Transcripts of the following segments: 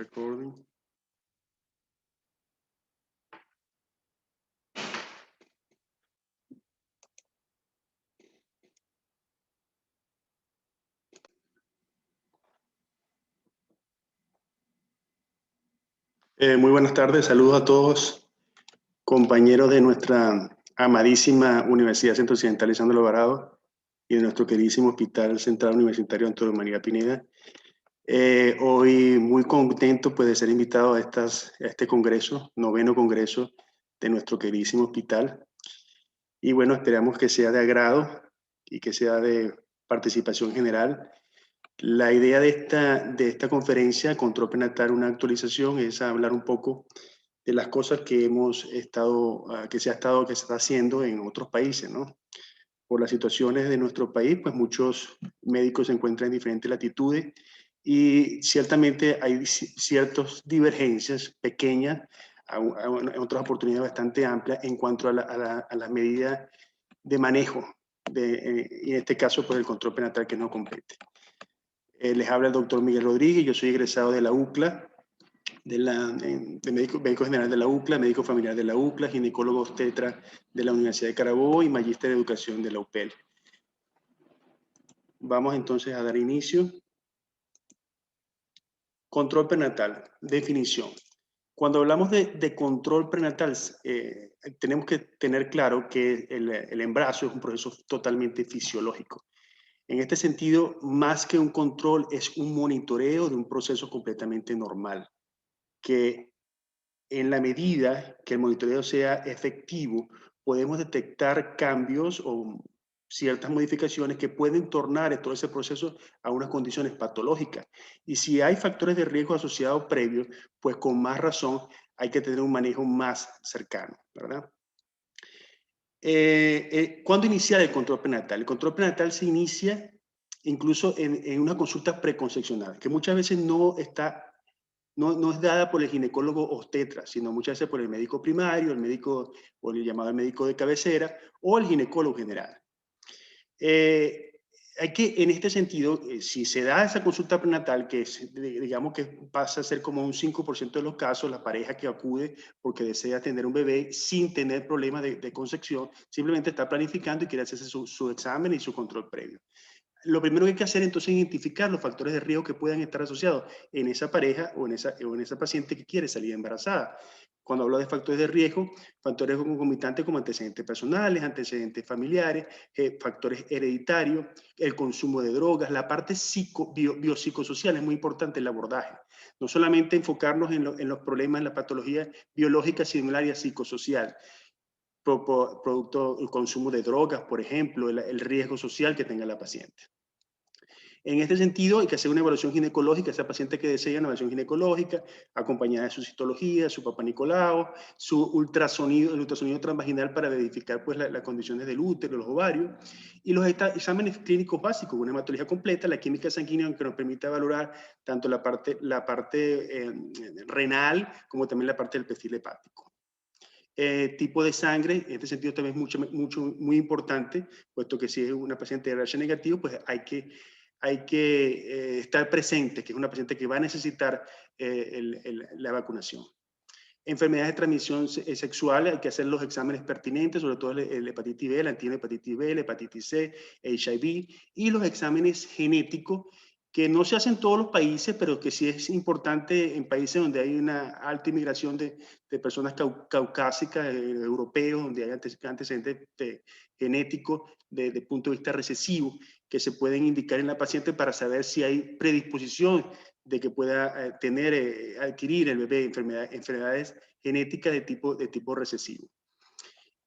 Recording. Muy buenas tardes, saludos a todos, compañeros de nuestra amadísima Universidad Centro Occidental Lisandro Alvarado y de nuestro queridísimo Hospital Central Universitario Antonio María Pineda. Hoy muy contento pues, de ser invitado a este congreso, noveno congreso de nuestro queridísimo hospital. Y bueno, esperamos que sea de agrado y que sea de participación general. La idea de esta conferencia, Control Prenatal, una actualización, es hablar un poco de las cosas que que se está haciendo en otros países, ¿no? Por las situaciones de nuestro país, pues muchos médicos se encuentran en diferentes latitudes y ciertamente hay ciertas divergencias pequeñas, en otras oportunidades bastante amplias en cuanto a las medidas de manejo, y en este caso, pues el control prenatal que no compete. Les habla el doctor Miguel Rodríguez, yo soy egresado de la UCLA, médico general de la UCLA, médico familiar de la UCLA, ginecólogo obstetra de la Universidad de Carabobo y magíster de educación de la UPEL. Vamos entonces a dar inicio. Control prenatal, definición. Cuando hablamos de control prenatal, tenemos que tener claro que el embarazo es un proceso totalmente fisiológico. En este sentido, más que un control, es un monitoreo de un proceso completamente normal, que en la medida que el monitoreo sea efectivo, podemos detectar cambios o ciertas modificaciones que pueden tornar todo ese proceso a unas condiciones patológicas. Y si hay factores de riesgo asociados previos, pues con más razón hay que tener un manejo más cercano, ¿verdad? ¿Cuándo iniciar el control prenatal? El control prenatal se inicia incluso en una consulta preconcepcional, que muchas veces no es dada por el ginecólogo obstetra, sino muchas veces por el médico primario, el médico, o el llamado médico de cabecera, o el ginecólogo general. Hay que, en este sentido, si se da esa consulta prenatal, que digamos que pasa a ser como un 5% de los casos, la pareja que acude porque desea tener un bebé sin tener problemas de concepción, simplemente está planificando y quiere hacerse su examen y su control previo. Lo primero que hay que hacer entonces es identificar los factores de riesgo que puedan estar asociados en esa pareja o en esa paciente que quiere salir embarazada. Cuando hablo de factores de riesgo, factores concomitantes como antecedentes personales, antecedentes familiares, factores hereditarios, el consumo de drogas, la parte biopsicosocial es muy importante el abordaje. No solamente enfocarnos en los problemas, en la patología biológica, sino en el área psicosocial. Producto del consumo de drogas, por ejemplo, el riesgo social que tenga la paciente. En este sentido, hay que hacer una evaluación ginecológica, esa paciente que desea una evaluación ginecológica, acompañada de su citología, su papá Nicolau, el ultrasonido transvaginal para verificar pues, las condiciones del útero, los ovarios, y los exámenes clínicos básicos, una hematología completa, la química sanguínea que nos permite valorar tanto la parte renal como también la parte del perfil hepático. Tipo de sangre, en este sentido también es muy importante, puesto que si es una paciente de RH negativo, pues hay que estar presente, que es una paciente que va a necesitar la vacunación. Enfermedades de transmisión sexual, hay que hacer los exámenes pertinentes, sobre todo el hepatitis B, la antihepatitis B, la hepatitis C, HIV, y los exámenes genéticos, que no se hacen en todos los países, pero que sí es importante en países donde hay una alta inmigración de personas caucásicas, europeos, donde hay antecedentes genéticos desde el punto de vista recesivo, que se pueden indicar en la paciente para saber si hay predisposición de que pueda adquirir el bebé enfermedades genéticas de tipo recesivo.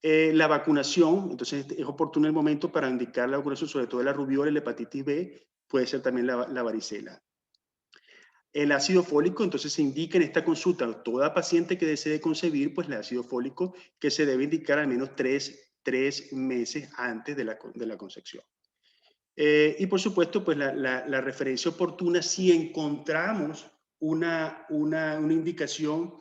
La vacunación, entonces es oportuno el momento para indicar la vacunación, sobre todo de la rubiola, la hepatitis B, puede ser también la varicela. El ácido fólico, entonces se indica en esta consulta a toda paciente que desee concebir, pues el ácido fólico que se debe indicar al menos tres meses antes de la concepción. Y por supuesto, pues la referencia oportuna si encontramos una indicación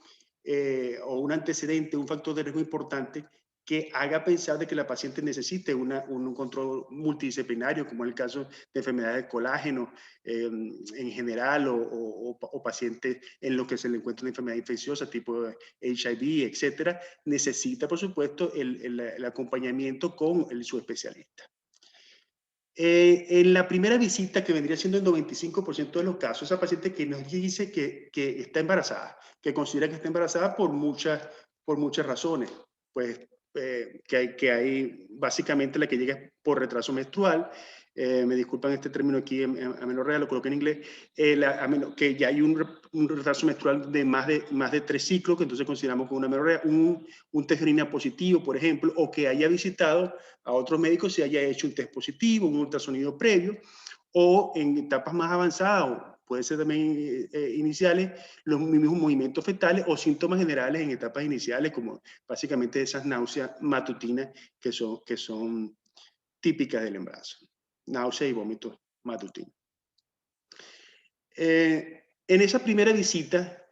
o un antecedente, un factor de riesgo importante que haga pensar de que la paciente necesite un control multidisciplinario, como en el caso de enfermedades de colágeno en general, o pacientes en los que se le encuentra una enfermedad infecciosa tipo HIV, etcétera, necesita, por supuesto, el acompañamiento con su especialista. En la primera visita, que vendría siendo el 95% de los casos, esa paciente que nos dice que está embarazada, que considera que está embarazada por muchas razones, pues que hay básicamente la que llega por retraso menstrual, me disculpan este término aquí, amenorrea, lo coloqué en inglés, que ya hay un retraso menstrual de más de 3 ciclos, que entonces consideramos como una amenorrea, un test de orina positivo, por ejemplo, o que haya visitado a otros médicos si haya hecho un test positivo, un ultrasonido previo, o en etapas más avanzadas, puede ser también iniciales, los mismos movimientos fetales o síntomas generales en etapas iniciales, como básicamente esas náuseas matutinas que son típicas del embarazo. Náusea y vómitos matutinos. En esa primera visita,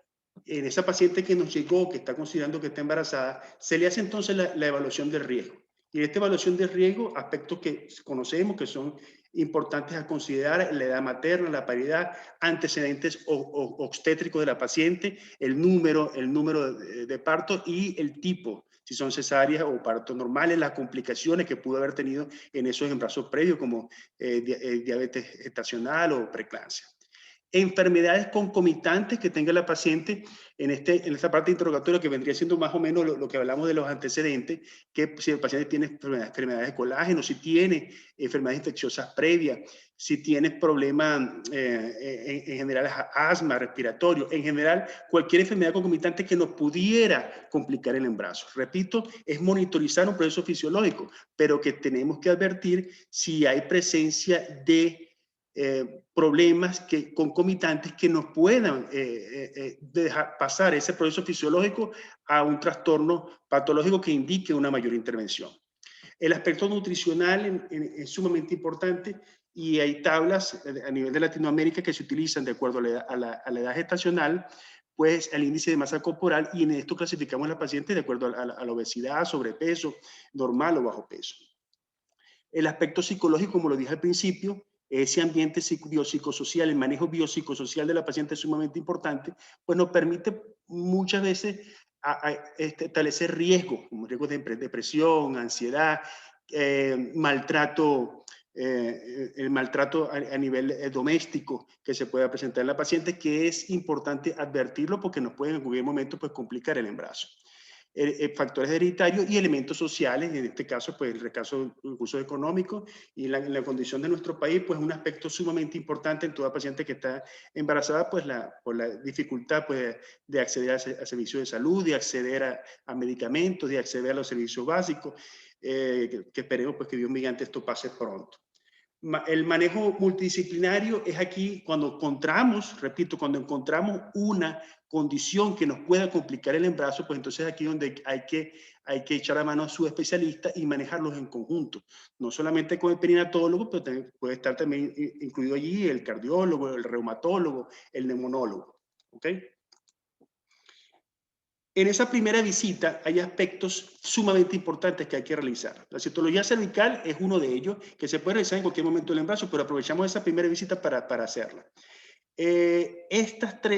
en esa paciente que nos llegó, que está considerando que está embarazada, se le hace entonces la evaluación del riesgo. Y en esta evaluación de riesgo, aspectos que conocemos que son importantes a considerar: la edad materna, la paridad, antecedentes obstétricos de la paciente, el número de parto y el tipo, si son cesáreas o partos normales, las complicaciones que pudo haber tenido en esos embarazos previos, como diabetes gestacional o preeclampsia. Enfermedades concomitantes que tenga la paciente en esta parte interrogatoria, que vendría siendo más o menos lo que hablamos de los antecedentes, que si el paciente tiene enfermedades de colágeno, si tiene enfermedades infecciosas previas, si tiene problemas en general asma, respiratorio, en general cualquier enfermedad concomitante que nos pudiera complicar el embarazo. Repito, es monitorizar un proceso fisiológico, pero que tenemos que advertir si hay presencia de problemas concomitantes que nos puedan dejar pasar ese proceso fisiológico a un trastorno patológico que indique una mayor intervención. El aspecto nutricional es sumamente importante, y hay tablas a nivel de Latinoamérica que se utilizan de acuerdo a la edad gestacional, pues el índice de masa corporal, y en esto clasificamos a la paciente de acuerdo a la obesidad, sobrepeso, normal o bajo peso. El aspecto psicológico, como lo dije al principio, ese ambiente biopsicosocial, el manejo biopsicosocial de la paciente es sumamente importante, pues nos permite muchas veces establecer riesgos, como riesgos de depresión, ansiedad, maltrato, el maltrato a nivel doméstico que se pueda presentar en la paciente, que es importante advertirlo porque nos puede en cualquier momento pues complicar el embarazo. Factores hereditarios y elementos sociales, en este caso, pues el recursos económicos y la condición de nuestro país, pues un aspecto sumamente importante en toda paciente que está embarazada, pues por la dificultad pues, de acceder a servicios de salud, de acceder a medicamentos, de acceder a los servicios básicos, que esperemos pues que Dios mediante esto pase pronto. El manejo multidisciplinario es aquí cuando encontramos, repito, cuando encontramos una condición que nos pueda complicar el embarazo, pues entonces aquí donde hay que echar a mano a su especialista y manejarlos en conjunto. No solamente con el perinatólogo, pero también puede estar también incluido allí el cardiólogo, el reumatólogo, el neumonólogo. ¿Ok? En esa primera visita hay aspectos sumamente importantes que hay que realizar. La citología cervical es uno de ellos, que se puede realizar en cualquier momento del embarazo, pero aprovechamos esa primera visita para hacerla.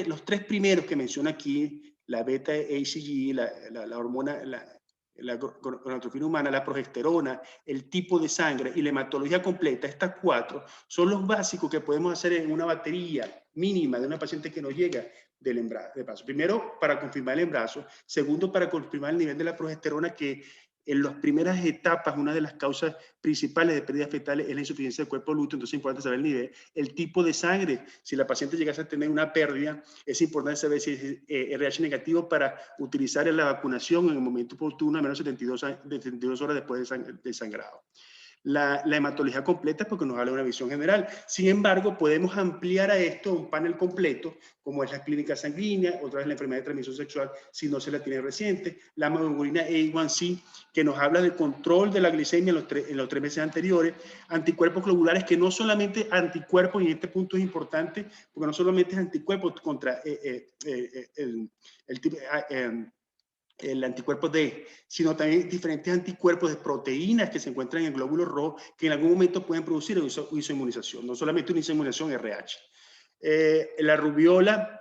Los tres primeros que menciono aquí, la beta-HCG, la hormona, la gonadotrofina humana, la progesterona, el tipo de sangre y la hematología completa, estas cuatro son los básicos que podemos hacer en una batería mínima de una paciente que nos llega del embarazo. Primero, para confirmar el embarazo. Segundo, para confirmar el nivel de la progesterona, que en las primeras etapas, una de las causas principales de pérdidas fetales es la insuficiencia del cuerpo lúteo, entonces es importante saber el nivel. El tipo de sangre, si la paciente llegase a tener una pérdida, es importante saber si es RH negativo para utilizar la vacunación en el momento oportuno, a menos de 72 horas después del sangrado. La hematología completa porque nos habla de una visión general. Sin embargo, podemos ampliar a esto un panel completo, como es la clínica sanguínea, otra vez la enfermedad de transmisión sexual si no se la tiene reciente, la hemoglobina A1C, que nos habla del control de la glicemia en los 3 meses anteriores, anticuerpos globulares, que no solamente anticuerpos, y en este punto es importante, porque no solamente es anticuerpos contra el tipo el anticuerpo D, sino también diferentes anticuerpos de proteínas que se encuentran en el glóbulo rojo que en algún momento pueden producir isoinmunización, no solamente una isoinmunización RH. La rubiola,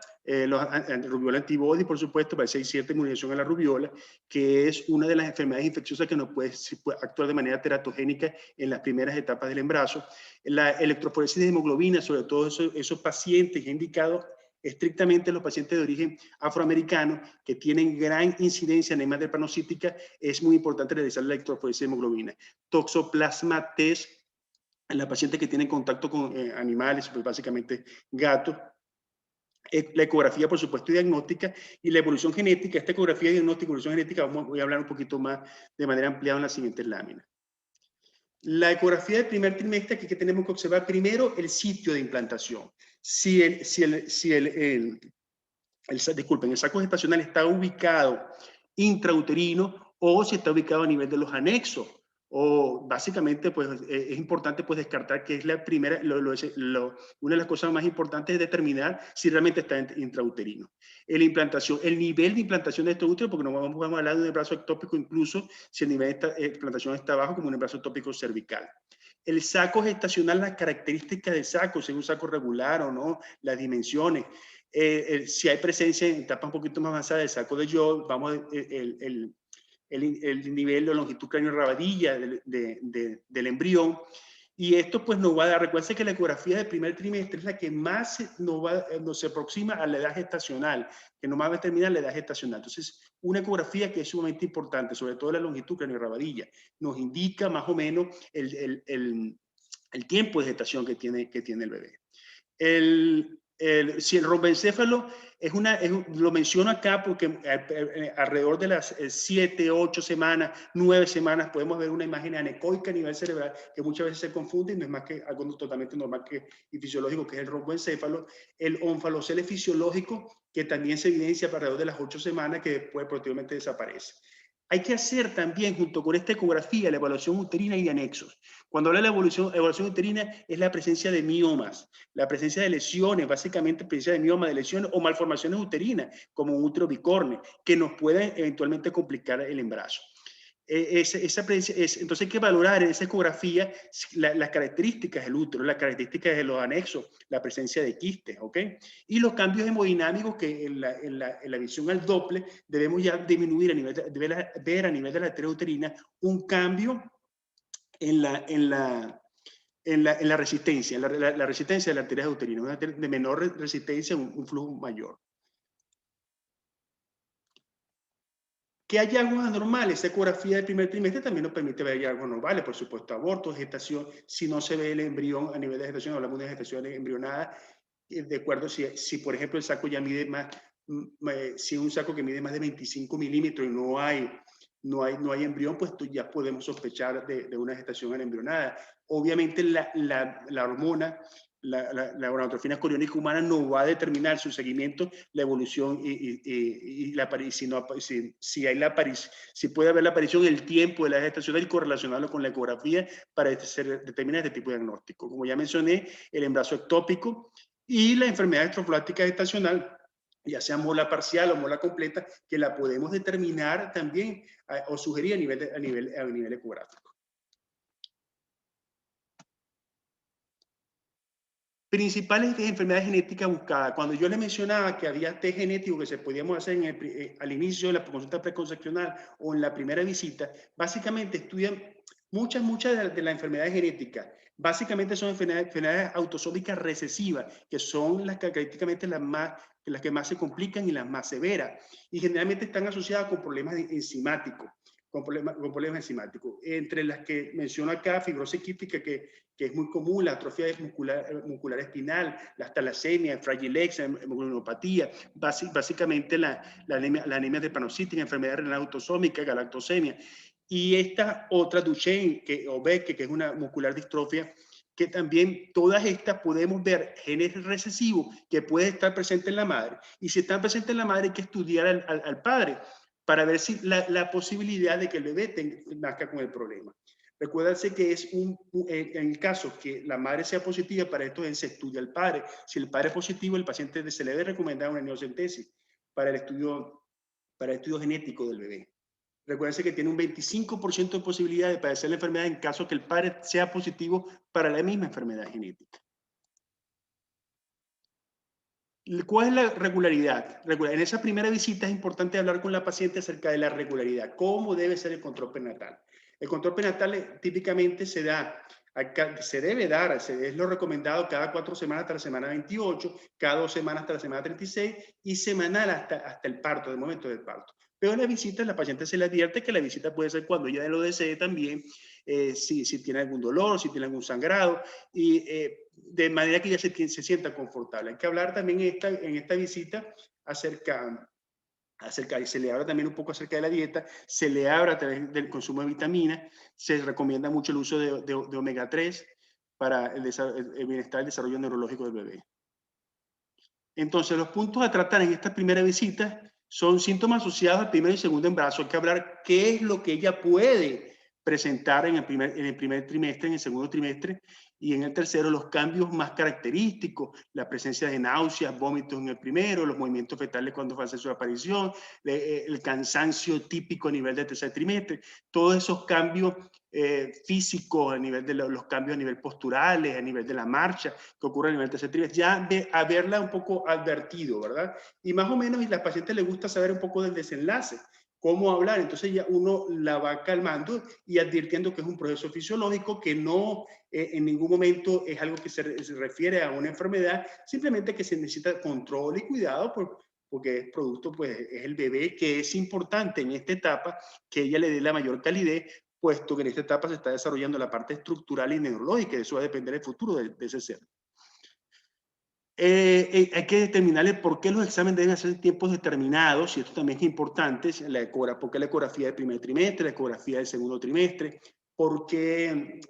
rubiola antibody, por supuesto, para hay cierta inmunización a la rubiola, que es una de las enfermedades infecciosas que puede actuar de manera teratogénica en las primeras etapas del embarazo. La electroforesis de hemoglobina, sobre todo esos pacientes indicados estrictamente los pacientes de origen afroamericano que tienen gran incidencia en anemia drepanocytica, es muy importante realizar la electroforesis de hemoglobina. Toxoplasma test en la paciente que tiene contacto con animales, pues básicamente gatos. La ecografía, por supuesto, diagnóstica y la evolución genética. Esta ecografía diagnóstica y evolución genética voy a hablar un poquito más de manera ampliada en las siguientes láminas. La ecografía del primer trimestre, aquí que tenemos que observar primero el sitio de implantación. Disculpen, el saco gestacional está ubicado intrauterino o si está ubicado a nivel de los anexos. O básicamente, pues es importante pues descartar que es la primera, una de las cosas más importantes es determinar si realmente está intrauterino. El nivel de implantación de este útero, porque no vamos a hablar de un brazo ectópico incluso si el nivel de implantación está bajo como un brazo ectópico cervical. El saco gestacional, las características del saco, si es un saco regular o no, las dimensiones. Si hay presencia en etapas un poquito más avanzadas del saco de Joe, vamos, el nivel de longitud cráneo-rabadilla del embrión. Y esto pues nos va a dar, recuerden que la ecografía del primer trimestre es la que más nos se aproxima a la edad gestacional, que nos va a determinar la edad gestacional. Entonces, una ecografía que es sumamente importante, sobre todo la longitud cráneo-rabadilla, nos indica más o menos el tiempo de gestación que tiene el bebé. Si el romboencéfalo lo menciono acá porque alrededor de las 7, 8 semanas, 9 semanas podemos ver una imagen anecoica a nivel cerebral que muchas veces se confunde y no es más que algo totalmente normal y fisiológico, que es el romboencéfalo. El onfalocele fisiológico, que también se evidencia alrededor de las 8 semanas, que después posteriormente desaparece. Hay que hacer también, junto con esta ecografía, la evaluación uterina y de anexos. Cuando habla de la evaluación uterina, es la presencia de miomas, la presencia de lesiones, básicamente presencia de miomas, de lesiones o malformaciones uterinas, como un útero bicorne, que nos pueden eventualmente complicar el embarazo. Entonces hay que valorar en esa ecografía las características del útero, las características de los anexos, la presencia de quistes, ¿ok? Y los cambios hemodinámicos que en la visión al Doppler debemos ya disminuir a nivel ver a nivel de la arteria uterina un cambio en la resistencia, la resistencia de la arteria uterina, una arteria de menor resistencia, un flujo mayor. ¿Qué hallazgos anormales? Esa ecografía del primer trimestre también nos permite ver hallazgos anormales, por supuesto, abortos, gestación, si no se ve el embrión a nivel de gestación, hablamos de gestación embrionada, de acuerdo, si por ejemplo el saco ya mide más, si es un saco que mide más de 25 milímetros y no hay embrión, pues ya podemos sospechar de una gestación embrionada. Obviamente la hormona, la gonadotrofina coriónica humana no va a determinar su seguimiento, la evolución y la aparición, si puede haber la aparición, el tiempo de la gestación y correlacionarlo con la ecografía para determinar este tipo de diagnóstico. Como ya mencioné, el embarazo ectópico y la enfermedad estrofláctica gestacional, ya sea mola parcial o mola completa, que la podemos determinar también o sugerir a nivel ecográfico. Principales enfermedades genéticas buscadas. Cuando yo les mencionaba que había test genético que se podíamos hacer al inicio de la consulta preconcepcional o en la primera visita, básicamente estudian muchas de las enfermedades genéticas. Básicamente son enfermedades autosómicas recesivas, que son las característicamente las que más se complican y las más severas. Y generalmente están asociadas con problemas enzimáticos. Con problemas enzimáticos. Entre las que menciono acá, fibrosis quística, que es muy común, la atrofia muscular espinal, la talasemia, Fragile X, hemoglobinopatía, básicamente la anemia drepanocytica, enfermedad renal autosómica, galactosemia. Y esta otra Duchenne, o Becker, que es una muscular distrofia, que también todas estas podemos ver genes recesivos que pueden estar presentes en la madre. Y si están presentes en la madre, hay que estudiar al padre para ver si la posibilidad de que el bebé nazca con el problema. Recuérdense que en el caso que la madre sea positiva, para esto se estudia al padre. Si el padre es positivo, el paciente se le debe recomendar una neocentesis para el estudio para el estudio genético del bebé. Recuérdense que tiene un 25% de posibilidad de padecer la enfermedad en caso que el padre sea positivo para la misma enfermedad genética. ¿Cuál es la regularidad? En esa primera visita es importante hablar con la paciente acerca de la regularidad. ¿Cómo debe ser el control prenatal? El control prenatal típicamente se debe dar, es lo recomendado cada 4 semanas hasta la semana 28, cada 2 semanas hasta la semana 36 y semanal hasta el parto, el momento del parto. Pero en la visita, la paciente se le advierte que la visita puede ser cuando ella lo desee también, si tiene algún dolor, si tiene algún sangrado, y de manera que ella se sienta confortable. Hay que hablar también en esta visita acerca, y se le habla también un poco acerca de la dieta, se le habla a través del consumo de vitaminas, se recomienda mucho el uso de omega 3 para el bienestar y el desarrollo neurológico del bebé. Entonces, los puntos a tratar en esta primera visita son síntomas asociados al primer y segundo embarazo. Hay que hablar qué es lo que ella puede presentar en el primer trimestre, en el segundo trimestre y en el tercero, los cambios más característicos, la presencia de náuseas, vómitos en el primero, los movimientos fetales cuando hace su aparición, el cansancio típico a nivel del tercer trimestre, todos esos cambios físicos, a nivel de los cambios a nivel posturales, a nivel de la marcha que ocurre a nivel del tercer trimestre, ya haberla un poco advertido, ¿verdad? Y más o menos, y a la paciente le gusta saber un poco del desenlace, cómo hablar, entonces ya uno la va calmando y advirtiendo que es un proceso fisiológico, que no en ningún momento es algo que se refiere a una enfermedad, simplemente que se necesita control y cuidado porque es producto, pues es el bebé, que es importante en esta etapa que ella le dé la mayor calidez, puesto que en esta etapa se está desarrollando la parte estructural y neurológica, y eso va a depender del futuro de ese ser. Hay que determinar por qué los exámenes deben hacer en tiempos determinados, y esto también es importante, ¿por qué la ecografía del primer trimestre, la ecografía del segundo trimestre? ¿Por qué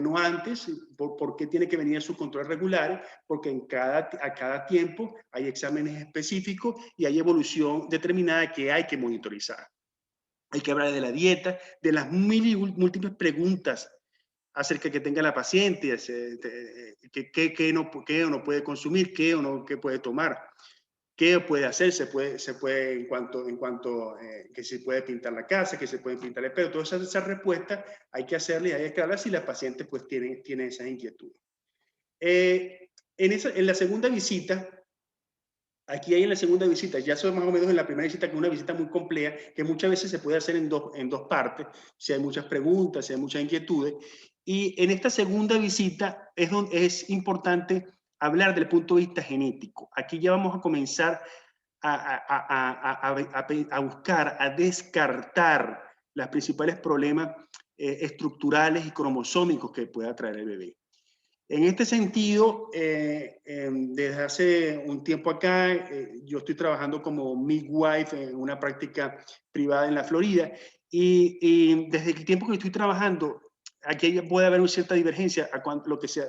no antes? ¿Por qué tiene que venir sus controles regulares? Porque a cada tiempo hay exámenes específicos y hay evolución determinada que hay que monitorizar. Hay que hablar de la dieta, de las múltiples preguntas acerca que tenga la paciente, qué o no puede consumir, qué puede tomar, qué puede hacer, se puede en cuanto que se puede pintar la casa, que se puede pintar el pelo, todas esas respuestas hay que hacerle y hay que hablar si la paciente pues tiene esas inquietudes. En la segunda visita, aquí hay en la segunda visita, ya son más o menos en la primera visita, que es una visita muy compleja, que muchas veces se puede hacer en dos partes, si hay muchas preguntas, si hay muchas inquietudes. Y en esta segunda visita es importante hablar del punto de vista genético. Aquí ya vamos a comenzar a buscar, a descartar los principales problemas estructurales y cromosómicos que pueda traer el bebé. En este sentido, desde hace un tiempo acá, yo estoy trabajando como midwife en una práctica privada en la Florida, y desde el tiempo que estoy trabajando, aquí puede haber una cierta divergencia a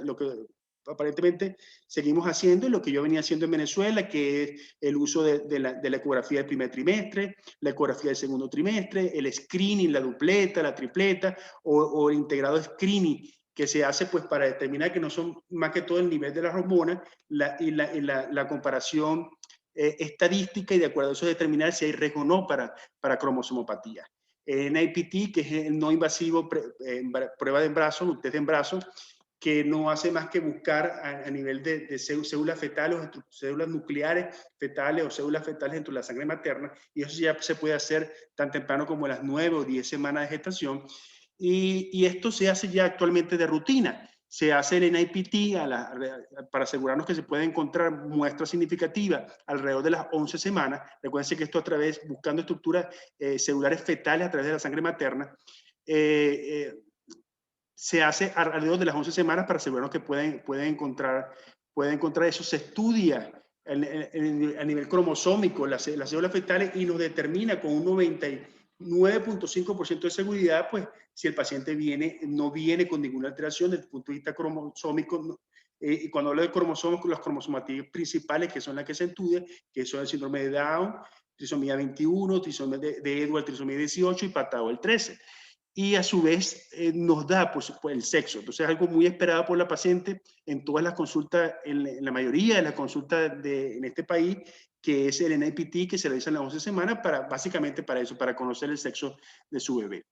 lo que aparentemente seguimos haciendo y lo que yo venía haciendo en Venezuela, que es el uso de la ecografía del primer trimestre, la ecografía del segundo trimestre, el screening, la dupleta, la tripleta o el integrado screening, que se hace pues para determinar que no son más que todo el nivel de las hormonas y la comparación estadística, y de acuerdo a eso determinar si hay riesgo o no para cromosomopatía. NIPT, que es el no invasivo prueba de embarazo, un test de embarazo, que no hace más que buscar a nivel de células fetales o células nucleares fetales o células fetales dentro de la sangre materna, y eso ya se puede hacer tan temprano como a las 9 o 10 semanas de gestación. Y esto se hace ya actualmente de rutina. Se hace el NIPT para asegurarnos que se puede encontrar muestras significativas alrededor de las 11 semanas. Recuerden que esto a través, buscando estructuras celulares fetales a través de la sangre materna, se hace alrededor de las 11 semanas para asegurarnos que pueden encontrar eso. Se estudia a nivel cromosómico las células fetales y nos determina con un 99.5% de seguridad, pues, si el paciente no viene con ninguna alteración desde el punto de vista cromosómico. Y cuando hablo de cromosomas, las cromosomatías principales, que son las que se estudian, que son el síndrome de Down, trisomía 21, trisomía de Edwards, trisomía 18 y Patau el 13. y a su vez nos da pues, el sexo. Entonces es algo muy esperado por la paciente en todas las consultas, en la mayoría de las consultas en este país, que es el NIPT que se realiza en las 11 semanas, básicamente para eso, para conocer el sexo de su bebé.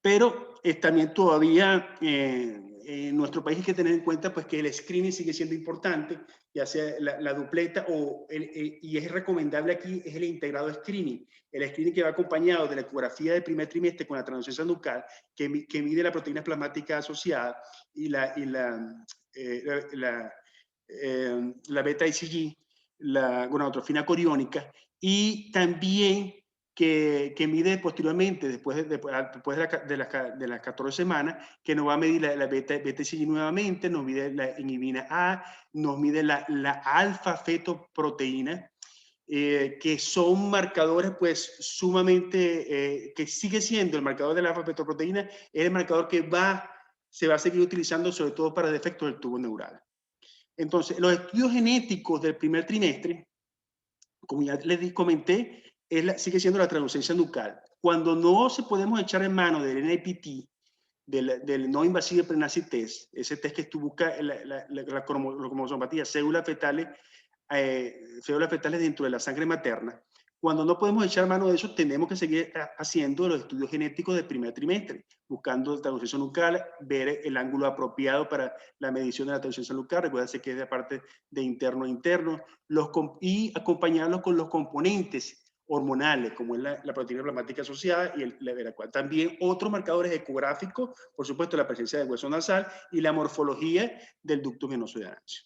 Pero también todavía en nuestro país hay que tener en cuenta pues, que el screening sigue siendo importante, ya sea la dupleta y es recomendable aquí es el integrado screening. El screening que va acompañado de la ecografía del primer trimestre con la translucencia nucal, que mide la proteína plasmática asociada y la beta IgG, la gonadotrofina coriónica, y también que mide posteriormente, después de las 14 semanas, que nos va a medir la beta IgG nuevamente, nos mide la inhibina A, nos mide la alfa-fetoproteína, que son marcadores pues sumamente, que sigue siendo el marcador de la alfa-fetoproteína, es el marcador que se va a seguir utilizando sobre todo para defectos del tubo neural. Entonces, los estudios genéticos del primer trimestre, como ya les comenté, sigue siendo la translucencia nucal. Cuando no se podemos echar en mano del NIPT, del no invasivo pregnancy test, ese test que tú buscas la cromosomatía, células fetales dentro de la sangre materna, cuando no podemos echar mano de eso, tenemos que seguir haciendo los estudios genéticos del primer trimestre, buscando translucencia nucal, ver el ángulo apropiado para la medición de la translucencia nucal, recuérdense que es de parte de interno a interno, y acompañarlos con los componentes hormonales, como es la proteína plasmática asociada y la veracual. También otros marcadores ecográficos, por supuesto, la presencia del hueso nasal y la morfología del ducto venoso de Arancio.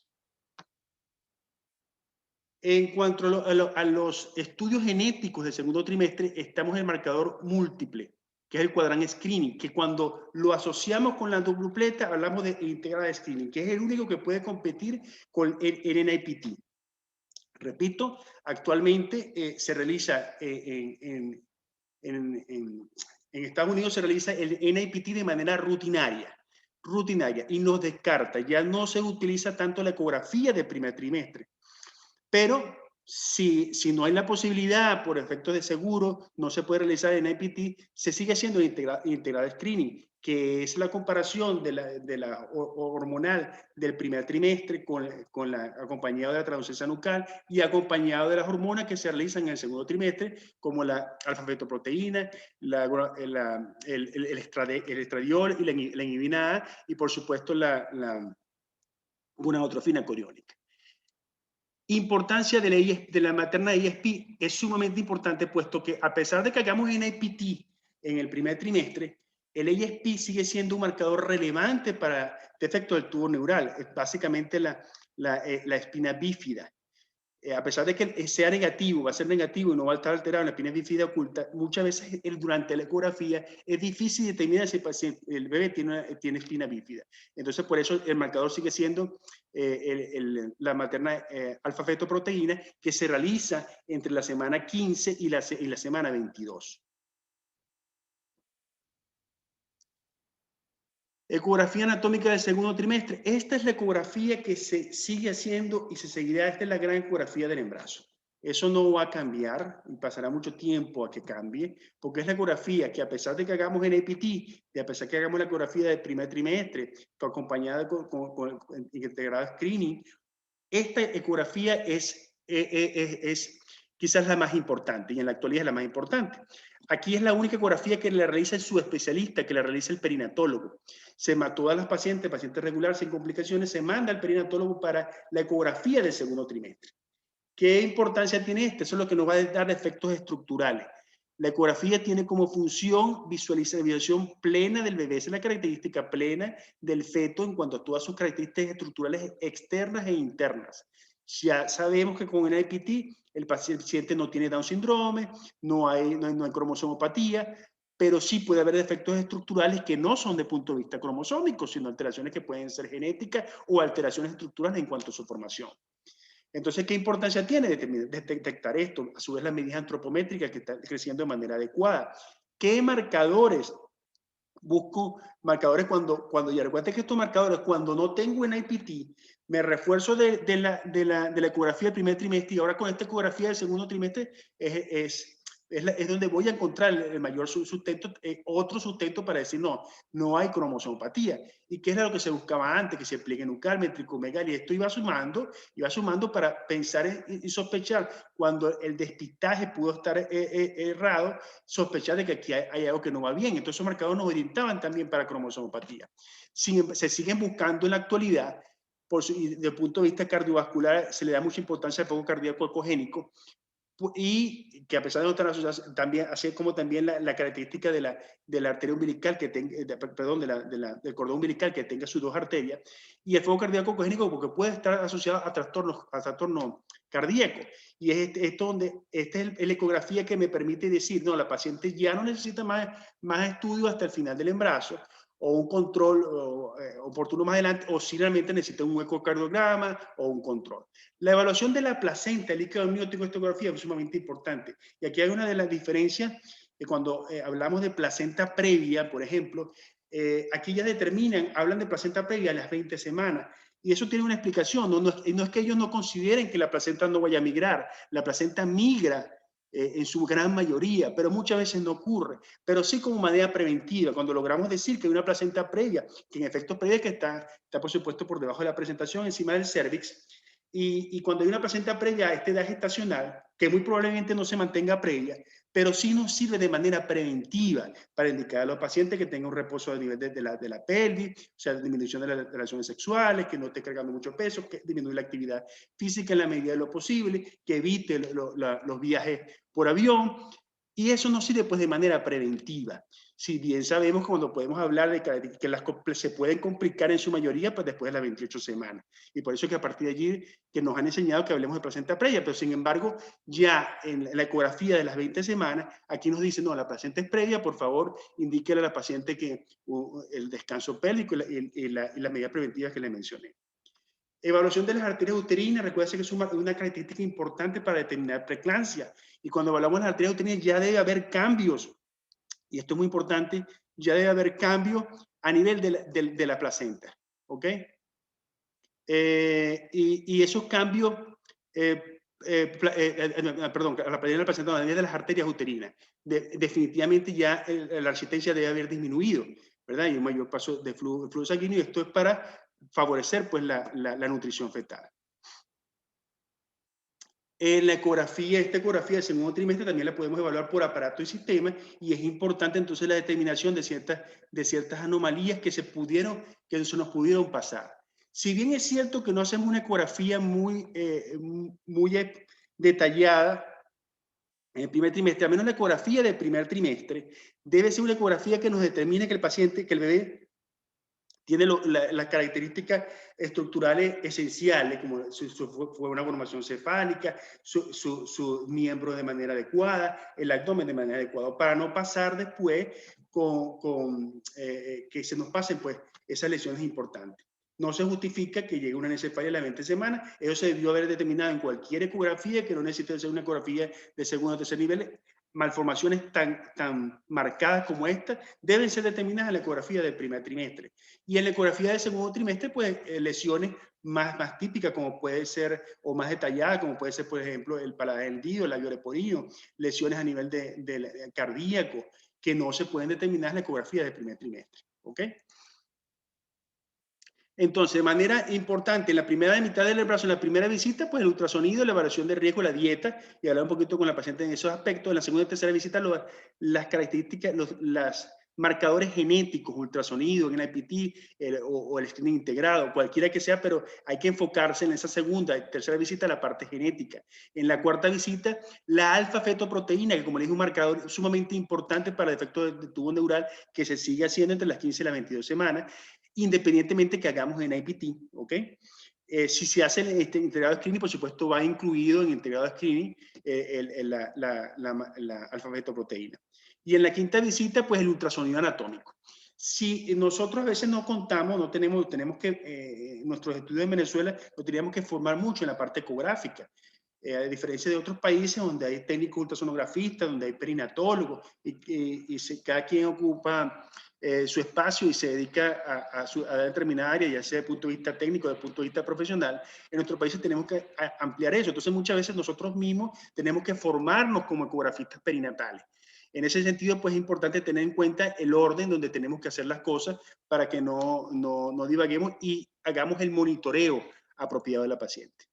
En cuanto a los estudios genéticos del segundo trimestre, estamos en el marcador múltiple, que es el cuadrante screening, que cuando lo asociamos con la dupleta, hablamos de integral screening, que es el único que puede competir con el NIPT. Repito, actualmente se realiza en Estados Unidos se realiza el NIPT de manera rutinaria y nos descarta, ya no se utiliza tanto la ecografía del primer trimestre. Pero si no hay la posibilidad, por efectos de seguro, no se puede realizar el NIPT, se sigue haciendo el integral screening, que es la comparación de la hormonal del primer trimestre acompañado de la translucencia nucal y acompañado de las hormonas que se realizan en el segundo trimestre, como la alfa-fetoproteína, el estradiol y la inhibina A, y por supuesto la gonadotrofina coriónica. Importancia de la materna ISP es sumamente importante, puesto que a pesar de que hagamos NIPT en el primer trimestre, el ISP sigue siendo un marcador relevante para defecto del tubo neural, es básicamente la espina bífida. A pesar de que sea negativo, va a ser negativo y no va a estar alterado en la espina bífida oculta, muchas veces durante la ecografía es difícil determinar si el bebé tiene espina bífida. Entonces, por eso el marcador sigue siendo la materna alfa-fetoproteína, que se realiza entre la semana 15 y la semana 22. Ecografía anatómica del segundo trimestre. Esta es la ecografía que se sigue haciendo y se seguirá. Esta es la gran ecografía del embarazo. Eso no va a cambiar y pasará mucho tiempo a que cambie, porque es la ecografía que, a pesar de que hagamos NIPT y a pesar de que hagamos la ecografía del primer trimestre, acompañada con integrado screening, esta ecografía es quizás la más importante, y en la actualidad es la más importante. Aquí es la única ecografía que la realiza el subespecialista, que la realiza el perinatólogo. Todas las pacientes regulares sin complicaciones, se manda al perinatólogo para la ecografía del segundo trimestre. ¿Qué importancia tiene esto? Eso es lo que nos va a dar efectos estructurales. La ecografía tiene como función visualización plena del bebé. Esa es la característica plena del feto en cuanto a todas sus características estructurales externas e internas. Ya sabemos que con el NIPT el paciente no tiene Down síndrome, no hay cromosomopatía, pero sí puede haber defectos estructurales que no son de punto de vista cromosómico, sino alteraciones que pueden ser genéticas o alteraciones estructurales en cuanto a su formación. Entonces, ¿qué importancia tiene detectar esto? A su vez, las medidas antropométricas que están creciendo de manera adecuada. ¿Qué marcadores? Busco marcadores cuando ya recuerden que estos marcadores, cuando no tengo NIPT, me refuerzo de la ecografía del primer trimestre, y ahora con esta ecografía del segundo trimestre es es donde voy a encontrar el mayor sustento, otro sustento para decir, no, no hay cromosomopatía. ¿Y qué era lo que se buscaba antes? Que se pliegue nucal, ventricomegalia, y esto iba sumando para pensar y sospechar cuando el despistaje pudo estar errado, sospechar de que aquí hay algo que no va bien. Entonces esos marcadores nos orientaban también para cromosomopatía. Se siguen buscando en la actualidad, desde el punto de vista cardiovascular se le da mucha importancia al foco cardíaco ecogénico, y que a pesar de no estar asociadas, también, así como también la característica de la arteria umbilical, que tenga, perdón, del cordón umbilical que tenga sus dos arterias, y el foco cardíaco ecogénico porque puede estar asociado a trastornos cardíacos. Y esto donde, esta es la ecografía que me permite decir, no, la paciente ya no necesita más estudio hasta el final del embarazo, o un control oportuno más adelante, o si realmente necesita un ecocardiograma o un control. La evaluación de la placenta, el líquido amniótico, ecografía es sumamente importante. Y aquí hay una de las diferencias cuando hablamos de placenta previa, por ejemplo, aquí ya hablan de placenta previa a las 20 semanas. Y eso tiene una explicación. No es que ellos no consideren que la placenta no vaya a migrar. La placenta migra en su gran mayoría, pero muchas veces no ocurre. Pero sí como manera preventiva, cuando logramos decir que hay una placenta previa, que en efecto previa que está por supuesto por debajo de la presentación, encima del cervix, y cuando hay una placenta previa a esta edad gestacional, que muy probablemente no se mantenga previa, pero sí nos sirve de manera preventiva para indicar a los pacientes que tengan un reposo a nivel de la pelvis, o sea, disminución de las relaciones sexuales, que no esté cargando mucho peso, que disminuya la actividad física en la medida de lo posible, que evite los viajes por avión. Y eso nos sirve pues de manera preventiva. Si bien sabemos cuando podemos hablar de que se pueden complicar en su mayoría pues después de las 28 semanas. Y por eso es que a partir de allí que nos han enseñado que hablemos de placenta previa, pero sin embargo ya en la ecografía de las 20 semanas, aquí nos dicen, no, la placenta es previa, por favor indíquele a la paciente que el descanso pélvico y las medidas preventivas que le mencioné. Evaluación de las arterias uterinas, recuerda que es una característica importante para determinar preeclampsia. Y cuando evaluamos las arterias uterinas ya debe haber cambios, y esto es muy importante, ya debe haber cambios a nivel de la placenta, ¿ok? Y esos cambios, perdón, a la placenta, a nivel de las arterias uterinas, definitivamente ya la resistencia debe haber disminuido, ¿verdad? Y un mayor paso de flujo sanguíneo, y esto es para favorecer pues la nutrición fetal. En la ecografía, esta ecografía del segundo trimestre también la podemos evaluar por aparato y sistema, y es importante entonces la determinación de ciertas anomalías que se nos pudieron pasar. Si bien es cierto que no hacemos una ecografía muy detallada en el primer trimestre, al menos la ecografía del primer trimestre debe ser una ecografía que nos determine que el bebé tiene las características estructurales esenciales, como fue una formación cefálica, su miembro de manera adecuada, el abdomen de manera adecuada, para no pasar después que se nos pasen pues, esas lesiones importantes. No se justifica que llegue una anencefalia a las 20 semanas, eso se debió haber determinado en cualquier ecografía, que no necesita ser una ecografía de segundo o tercer nivel. Malformaciones tan marcadas como esta deben ser determinadas en la ecografía del primer trimestre. Y en la ecografía del segundo trimestre, pues lesiones más típicas, como puede ser, o más detalladas, como puede ser, por ejemplo, el paladar hendido, el labio leporino, lesiones a nivel de cardíaco, que no se pueden determinar en la ecografía del primer trimestre. ¿Ok? Entonces, de manera importante, en la primera mitad del embarazo, en la primera visita, pues el ultrasonido, la evaluación de riesgo, la dieta, y hablar un poquito con la paciente en esos aspectos. En la segunda y tercera visita, las características, los marcadores genéticos, ultrasonido, en el IPT o el screening integrado, cualquiera que sea, pero hay que enfocarse en esa segunda y tercera visita la parte genética. En la cuarta visita, la alfa-fetoproteína, que como le dije, un marcador sumamente importante para el efecto de tubo neural, que se sigue haciendo entre las 15 y las 22 semanas, independientemente que hagamos en IPT, ¿ok? Si se hace este integrado screening, por supuesto, va incluido en integrado screening la alfa-fetoproteína. Y en la quinta visita, pues el ultrasonido anatómico. Si nosotros a veces no contamos, tenemos que, nuestros estudios en Venezuela, lo teníamos que formar mucho en la parte ecográfica. A diferencia de otros países donde hay técnicos ultrasonografistas, donde hay perinatólogos, y cada quien ocupa su espacio y se dedica a determinada área, ya sea desde el punto de vista técnico, desde el punto de vista profesional, en nuestros países tenemos que ampliar eso. Entonces, muchas veces nosotros mismos tenemos que formarnos como ecografistas perinatales. En ese sentido, pues es importante tener en cuenta el orden donde tenemos que hacer las cosas para que no divaguemos y hagamos el monitoreo apropiado de la paciente.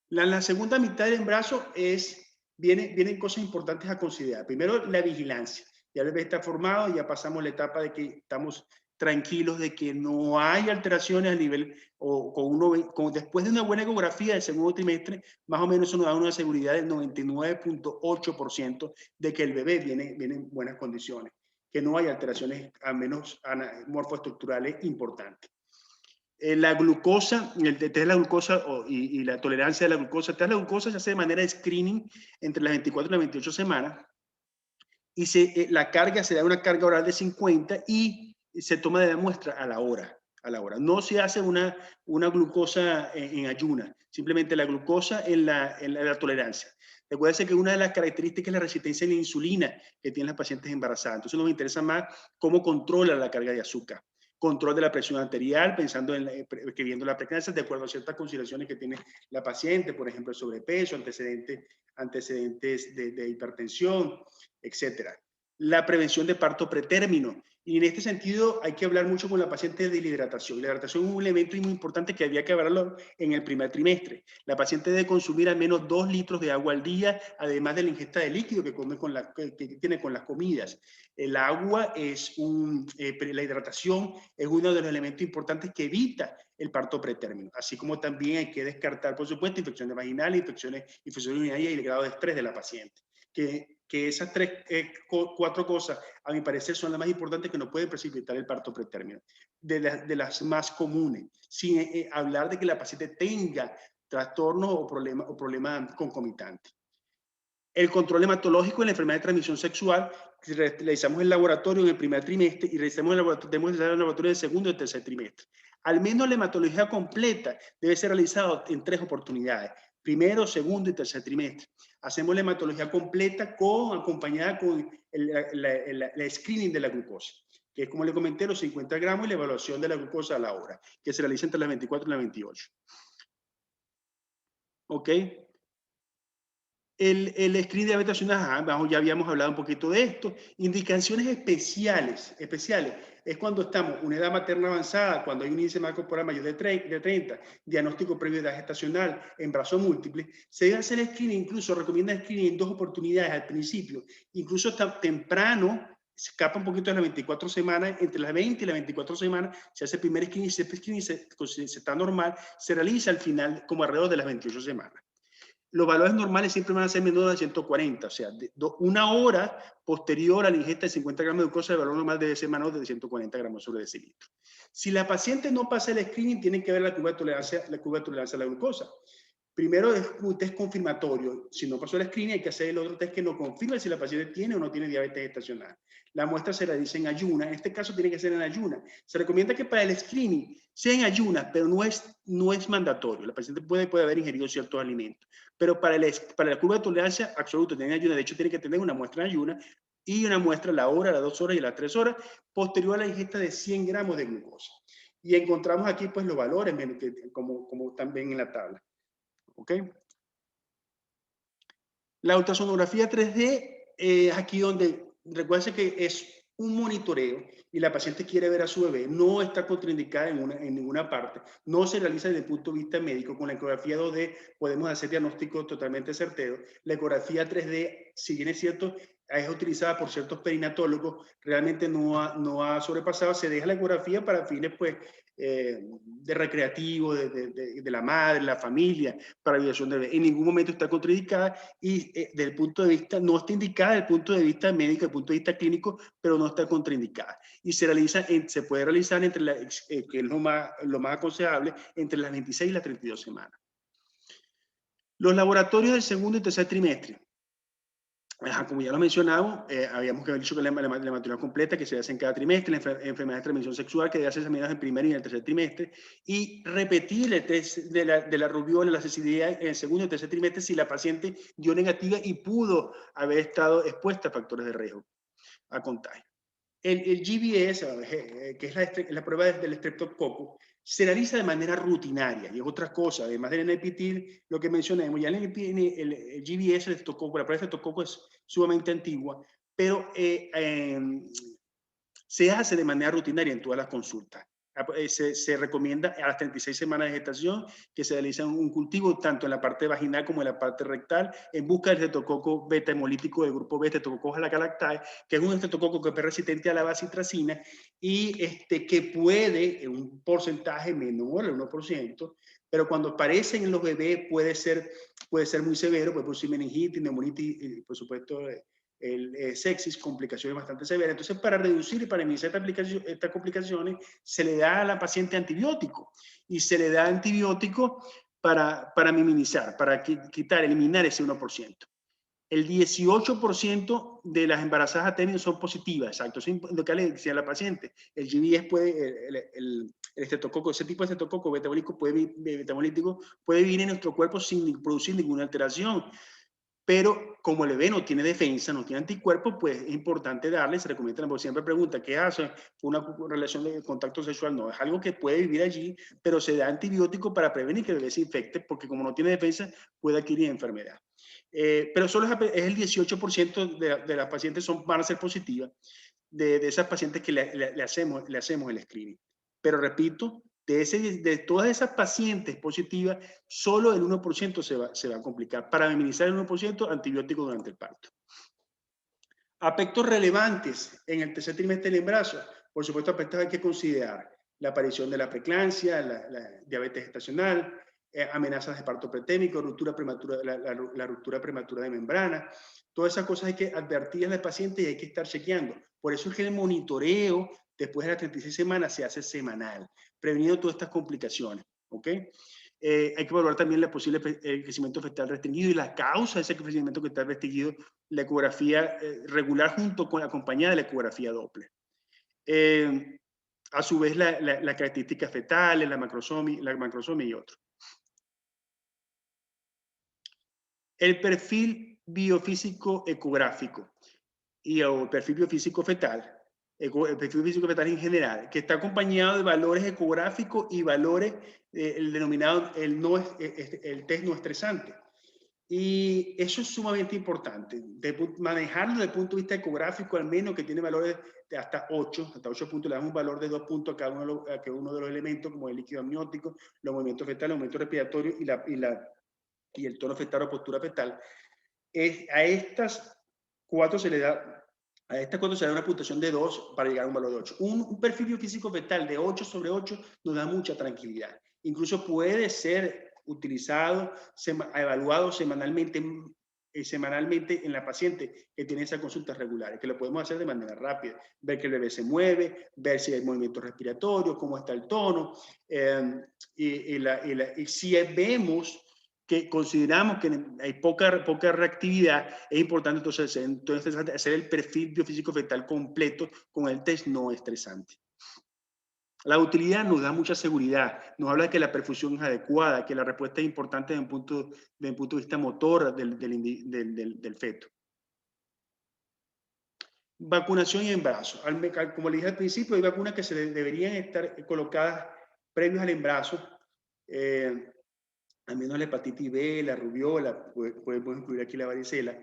La segunda mitad del embarazo vienen cosas importantes a considerar. Primero, la vigilancia. Ya el bebé está formado, ya pasamos la etapa de que estamos tranquilos de que no hay alteraciones a nivel, después de una buena ecografía del segundo trimestre, más o menos eso nos da una seguridad del 99.8% de que el bebé viene en buenas condiciones, que no hay alteraciones, al menos morfoestructurales importantes. La glucosa, el test de la glucosa y la tolerancia de la glucosa. El test de la glucosa se hace de manera de screening entre las 24 y las 28 semanas y la carga se da una carga oral de 50 y se toma de la muestra a la hora. No se hace una glucosa en ayuna, simplemente la glucosa en la tolerancia. Recuerden que una de las características es la resistencia a la insulina que tienen las pacientes embarazadas. Entonces nos interesa más cómo controla la carga de azúcar. Control de la presión arterial, pensando escribiendo la preeclampsia de acuerdo a ciertas consideraciones que tiene la paciente, por ejemplo, el sobrepeso, antecedentes de hipertensión, etcétera. La prevención de parto pretérmino. Y en este sentido hay que hablar mucho con la paciente de la hidratación. La hidratación es un elemento muy importante que había que hablarlo en el primer trimestre. La paciente debe consumir al menos 2 litros de agua al día, además de la ingesta de líquido que tiene con las comidas. El agua la hidratación es uno de los elementos importantes que evita el parto pretérmino, así como también hay que descartar, por supuesto, infecciones vaginales, infecciones urinarias y el grado de estrés de la paciente. Que esas 4 cosas, a mi parecer, son las más importantes que no pueden precipitar el parto pretérmino, de las más comunes, sin hablar de que la paciente tenga trastornos o problemas concomitantes. El control hematológico en la enfermedad de transmisión sexual, realizamos el laboratorio en el primer trimestre y realizamos el laboratorio en el segundo y tercer trimestre. Al menos la hematología completa debe ser realizada en 3 oportunidades, primero, segundo y tercer trimestre. Hacemos la hematología completa acompañada con el screening de la glucosa, que es, como le comenté, los 50 gramos y la evaluación de la glucosa a la hora, que se realiza entre las 24 y las 28. ¿Ok? El screening de diabetes gestacional, ya habíamos hablado un poquito de esto. Indicaciones especiales es cuando estamos en una edad materna avanzada, cuando hay un índice de masa corporal mayor de 30, diagnóstico previo de edad gestacional, embarazo múltiple. Se debe hacer el screening, incluso recomienda el screening en 2 oportunidades al principio, incluso hasta temprano, se escapa un poquito de las 24 semanas, entre las 20 y las 24 semanas se hace el primer screening, si este screening se está normal, se realiza al final como alrededor de las 28 semanas. Los valores normales siempre van a ser menores de 140, o sea, una hora posterior a la ingesta de 50 gramos de glucosa, el valor normal debe ser menor de 140 gramos sobre decilitro. Si la paciente no pasa el screening, tiene que ver la curva de tolerancia a la glucosa. Primero es un test confirmatorio. Si no pasó el screening, hay que hacer el otro test que nos confirma si la paciente tiene o no tiene diabetes gestacional. La muestra se realiza en ayuna. En este caso tiene que ser en ayuna. Se recomienda que para el screening sea en ayuna, pero no es mandatorio. La paciente puede haber ingerido ciertos alimentos. Pero para la curva de tolerancia absoluta, tiene ayuna. De hecho, tiene que tener una muestra en ayuna y una muestra a la hora, a las 2 horas y a las 3 horas, posterior a la ingesta de 100 gramos de glucosa. Y encontramos aquí pues los valores, como también en la tabla. ¿Ok? La ultrasonografía 3D es aquí donde, recuerden que es un monitoreo y la paciente quiere ver a su bebé, no está contraindicada en ninguna parte, no se realiza desde el punto de vista médico. Con la ecografía 2D podemos hacer diagnósticos totalmente certeros. La ecografía 3D, si bien es cierto, es utilizada por ciertos perinatólogos, realmente no ha sobrepasado. Se deja la ecografía para fines pues, de recreativo, de la madre, la familia, para evaluación del bebé. En ningún momento está contraindicada y del punto de vista, no está indicada desde el punto de vista médico, desde el punto de vista clínico, pero no está contraindicada. Y se puede realizar que es lo más aconsejable, entre las 26 y las 32 semanas. Los laboratorios del segundo y tercer trimestre. Como ya lo mencionamos, habíamos dicho que la hematología completa que se hace en cada trimestre, la enfermedad de transmisión sexual que debe hacerse en el primer y en el tercer trimestre, y repetir el test de la rubiola, la cecilia en el segundo y tercer trimestre si la paciente dio negativa y pudo haber estado expuesta a factores de riesgo a contagio. El GBS, que es la prueba del estreptococo, se realiza de manera rutinaria y es otra cosa. Además del NIPT, lo que mencionamos, ya el GBS, el estreptococo, la prueba del estreptococo es sumamente antigua, pero se hace de manera rutinaria en todas las consultas. Se recomienda a las 36 semanas de gestación que se realice un cultivo tanto en la parte vaginal como en la parte rectal en busca del estreptococo beta hemolítico del grupo B, Streptococcus galactae, que es un estreptococo que es resistente a la bacitracina y que puede, en un porcentaje menor, el 1%, pero cuando aparecen en los bebés puede ser muy severo, puede producir meningitis, neumonitis y por supuesto el sepsis, complicaciones bastante severas. Entonces, para reducir y para minimizar estas complicaciones, se le da a la paciente antibiótico y se le da antibiótico para minimizar, para eliminar ese 1%. El 18% de las embarazadas a término son positivas, exacto. Eso es lo que le decía a la paciente. El GBS puede, el estreptococo, ese tipo de estreptococo metabólico puede vivir en nuestro cuerpo sin producir ninguna alteración. Pero como el bebé no tiene defensa, no tiene anticuerpos, pues es importante darle, se recomienda, porque siempre pregunta, ¿qué hace? ¿Una relación de contacto sexual? No, es algo que puede vivir allí, pero se da antibiótico para prevenir que el bebé se infecte, porque como no tiene defensa, puede adquirir enfermedad. Pero solo es el 18% de las pacientes van a ser positivas, de esas pacientes que le hacemos el screening. Pero repito, de todas esas pacientes positivas, solo el 1% se va a complicar. Para minimizar el 1%, antibiótico durante el parto. Aspectos relevantes en el tercer trimestre del embarazo. Por supuesto, aspectos hay que considerar. La aparición de la preeclampsia, la diabetes gestacional, amenazas de parto pretémico, ruptura prematura, la ruptura prematura de membrana. Todas esas cosas hay que advertirlas al paciente y hay que estar chequeando. Por eso es que el monitoreo después de las 36 semanas se hace semanal, preveniendo todas estas complicaciones. ¿Ok? Hay que evaluar también el posible crecimiento fetal restringido y la causa de ese crecimiento fetal restringido, la ecografía regular junto con acompañada de la ecografía Doppler. A su vez, las características fetales, la macrosomía y otros. El perfil biofísico ecográfico y el perfil biofísico fetal, el perfil biofísico fetal en general, que está acompañado de valores ecográficos y valores, el denominado, el test no estresante. Y eso es sumamente importante, manejarlo desde el punto de vista ecográfico, al menos que tiene valores de hasta 8 puntos, le damos un valor de 2 puntos a cada uno de los elementos, como el líquido amniótico, los movimientos fetales, los movimientos respiratorios y el tono fetal o postura fetal. A estas cuatro se le da una puntuación de 2 para llegar a un valor de 8. Un perfil biofísico fetal de 8 sobre 8 nos da mucha tranquilidad. Incluso puede ser utilizado, evaluado semanalmente en la paciente que tiene esas consultas regulares, que lo podemos hacer de manera rápida, ver que el bebé se mueve, ver si hay movimientos respiratorios, cómo está el tono, y si vemos que consideramos que hay poca reactividad, es importante entonces hacer el perfil biofísico fetal completo con el test no estresante. La utilidad nos da mucha seguridad, nos habla de que la perfusión es adecuada, que la respuesta es importante desde un punto de vista motor del feto. Vacunación y embarazo. Como le dije al principio, hay vacunas que se deberían estar colocadas previos al embarazo, al menos la hepatitis B, la rubiola, podemos incluir aquí la varicela,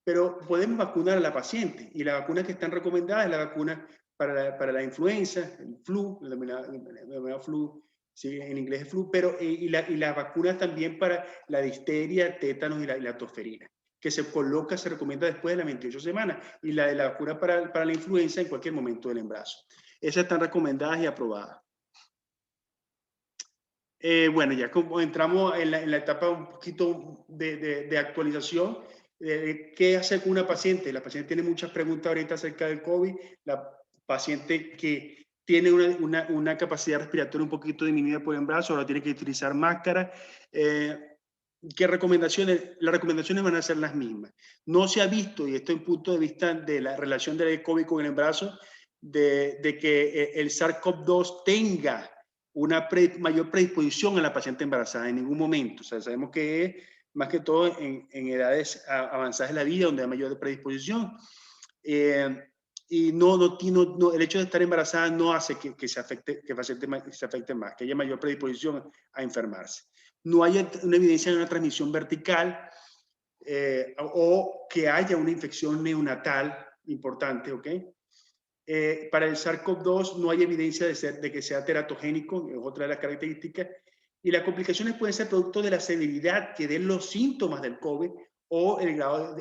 pero podemos vacunar a la paciente y la vacuna que están recomendadas es la vacuna para la influenza, el flu, el denominado flu, sí, en inglés es flu, pero y la vacuna también para la difteria, tétanos y la tosferina, que se recomienda después de las 28 semanas, y la de la vacuna para la influenza en cualquier momento del embarazo. Esas están recomendadas y aprobadas. Bueno, ya como entramos en la etapa un poquito de actualización, ¿qué hacer con una paciente? La paciente tiene muchas preguntas ahorita acerca del COVID, la paciente que tiene una capacidad respiratoria un poquito disminuida por el embarazo, ahora tiene que utilizar máscara. ¿Qué recomendaciones? Las recomendaciones van a ser las mismas. No se ha visto, y esto en punto de vista de la relación del COVID con el embarazo, de que el SARS-CoV-2 tenga una mayor predisposición a la paciente embarazada en ningún momento. O sea, sabemos que es más que todo en edades avanzadas de la vida donde hay mayor predisposición. y el hecho de estar embarazada no hace que se afecte más, que haya mayor predisposición a enfermarse. No hay una evidencia de una transmisión vertical o que haya una infección neonatal importante, ¿ok? Para el SARS-CoV-2 no hay evidencia de que sea teratogénico, es otra de las características, y las complicaciones pueden ser producto de la severidad que den los síntomas del COVID o el grado,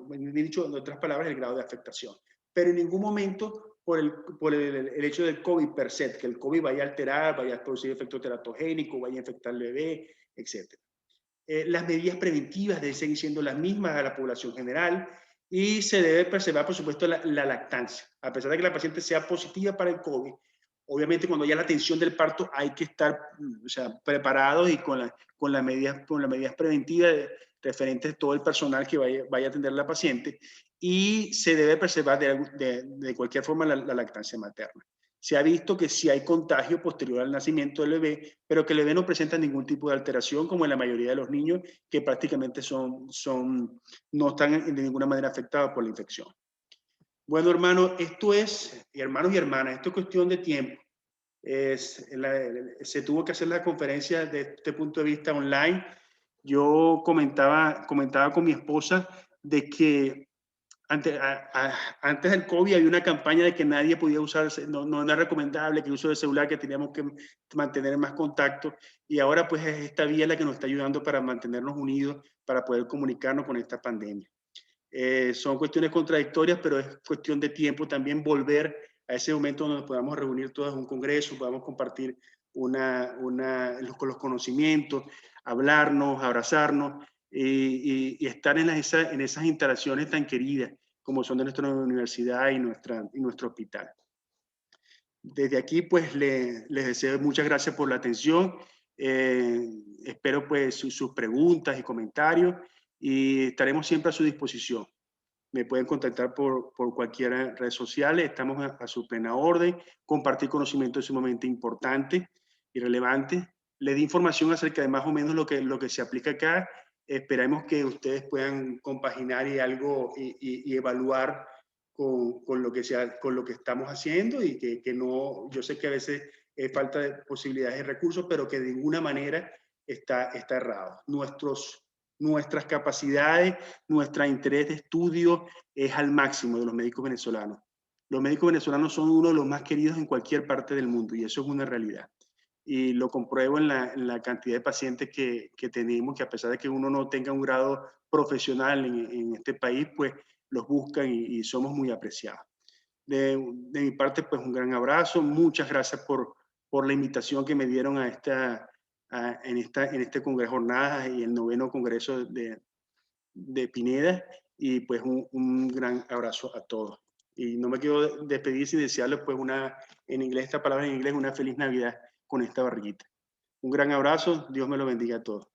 dicho en otras palabras, el grado de afectación. Pero en ningún momento por el hecho del COVID per se, que el COVID vaya a alterar, vaya a producir efecto teratogénico, vaya a infectar al bebé, etc. Las medidas preventivas deben seguir siendo las mismas a la población general y se debe preservar, por supuesto, la lactancia. A pesar de que la paciente sea positiva para el COVID, obviamente cuando haya la atención del parto hay que estar preparados y con las medidas preventivas referentes a todo el personal que vaya a atender a la paciente, y se debe preservar de cualquier forma la lactancia materna. Se ha visto que sí hay contagio posterior al nacimiento del bebé, pero que el bebé no presenta ningún tipo de alteración, como en la mayoría de los niños, que prácticamente no están de ninguna manera afectados por la infección. Bueno, hermanos, hermanos y hermanas, esto es cuestión de tiempo. Se tuvo que hacer la conferencia de este punto de vista online. Yo comentaba con mi esposa de que antes del COVID había una campaña de que nadie podía usar, no era recomendable que el uso del celular, que teníamos que mantener más contacto, y ahora pues es esta vía la que nos está ayudando para mantenernos unidos, para poder comunicarnos con esta pandemia. Son cuestiones contradictorias, pero es cuestión de tiempo también volver a ese momento donde nos podamos reunir todos en un congreso, podamos compartir los conocimientos, hablarnos, abrazarnos, y estar en esas instalaciones tan queridas como son de nuestra universidad y nuestro hospital. Desde aquí, pues, les deseo muchas gracias por la atención. Espero, pues, sus preguntas y comentarios, y estaremos siempre a su disposición. Me pueden contactar por cualquier red social, estamos a su plena orden. Compartir conocimiento es sumamente importante y relevante. Les di información acerca de más o menos lo que se aplica acá. Esperamos que ustedes puedan compaginar y evaluar con lo que estamos haciendo, y que no, yo sé que a veces falta de posibilidades y recursos, pero que de ninguna manera está errado. Nuestras capacidades, nuestro interés de estudio es al máximo de los médicos venezolanos. Los médicos venezolanos son uno de los más queridos en cualquier parte del mundo, y eso es una realidad. Y lo compruebo en la cantidad de pacientes que tenemos, que a pesar de que uno no tenga un grado profesional en este país, pues los buscan y somos muy apreciados. De mi parte, pues un gran abrazo. Muchas gracias por la invitación que me dieron en este Congreso Jornadas y el 9º Congreso de Pineda, y pues un gran abrazo a todos. Y no me quiero despedir sin desearles pues esta palabra en inglés, una feliz Navidad con esta barriguita. Un gran abrazo, Dios me lo bendiga a todos.